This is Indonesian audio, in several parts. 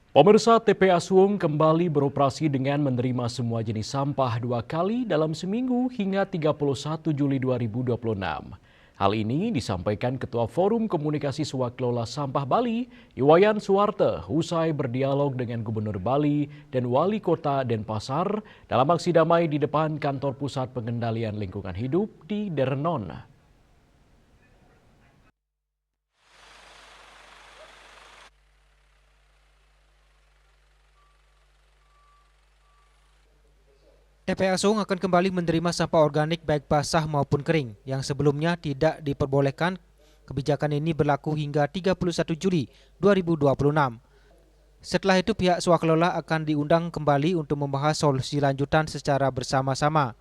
Pemirsa, TPA Suwung kembali beroperasi dengan menerima semua jenis sampah 2 kali dalam seminggu hingga 31 Juli 2026. Hal ini disampaikan Ketua Forum Komunikasi Swaklola Sampah Bali, Iwayan Suwarte, usai berdialog dengan Gubernur Bali dan Wali Kota Denpasar dalam aksi damai di depan Kantor Pusat Pengendalian Lingkungan Hidup di Derenon. TPA Suwung akan kembali menerima sampah organik baik basah maupun kering yang sebelumnya tidak diperbolehkan. Kebijakan ini berlaku hingga 31 Juli 2026. Setelah itu pihak swaklola akan diundang kembali untuk membahas solusi lanjutan secara bersama-sama.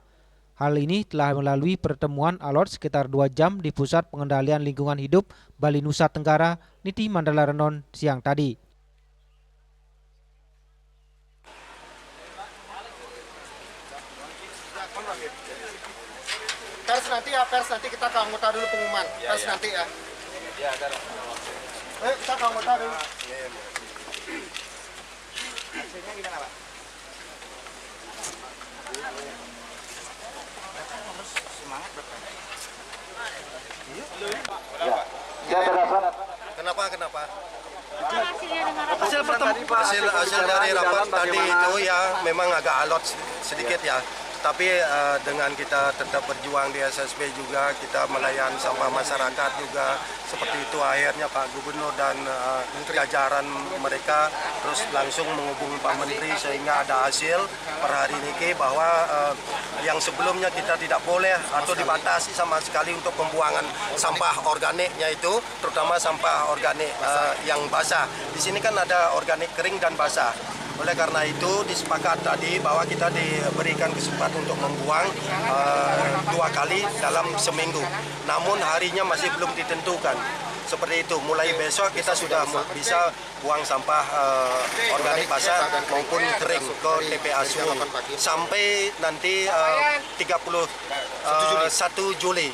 Hal ini telah melalui pertemuan alot sekitar 2 jam di Pusat Pengendalian Lingkungan Hidup Bali Nusa Tenggara, Niti Mandala Renon siang tadi. Pers nanti kita ke anggota dulu pengumuman. Pers nanti ya. Iya, ada. Kita ke anggota dulu. Iya. Hasilnya gimana, Pak? Harus semangat, Pak. Iya. Kenapa? Hasil dari rapat tadi itu ya memang agak alot sedikit ya. Tapi dengan kita tetap berjuang di SSB juga, kita melayan sampah masyarakat juga, seperti itu akhirnya Pak Gubernur dan jajaran mereka terus langsung menghubungi Pak Menteri sehingga ada hasil per hari ini bahwa yang sebelumnya kita tidak boleh atau dibatasi sama sekali untuk pembuangan sampah organiknya itu, terutama sampah organik yang basah. Di sini kan ada organik kering dan basah. Oleh karena itu disepakati tadi bahwa kita diberikan kesempatan untuk membuang 2 kali dalam seminggu. Namun harinya masih belum ditentukan. Seperti itu, mulai besok kita sudah bisa buang sampah organik basah maupun kering ke TPA Suwung sampai nanti 31 Juli.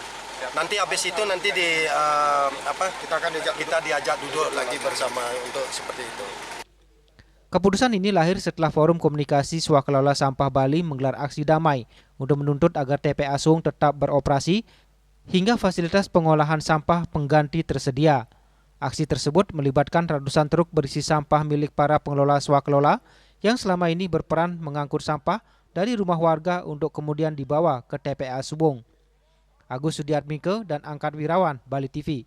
Nanti habis itu nanti kita diajak duduk lagi bersama untuk seperti itu. Keputusan ini lahir setelah Forum Komunikasi Swaklola Sampah Bali menggelar aksi damai untuk menuntut agar TPA Suwung tetap beroperasi hingga fasilitas pengolahan sampah pengganti tersedia. Aksi tersebut melibatkan ratusan truk berisi sampah milik para pengelola swaklola yang selama ini berperan mengangkut sampah dari rumah warga untuk kemudian dibawa ke TPA Suwung. Agus Sudiatmike dan Angkat Wirawan, Bali TV.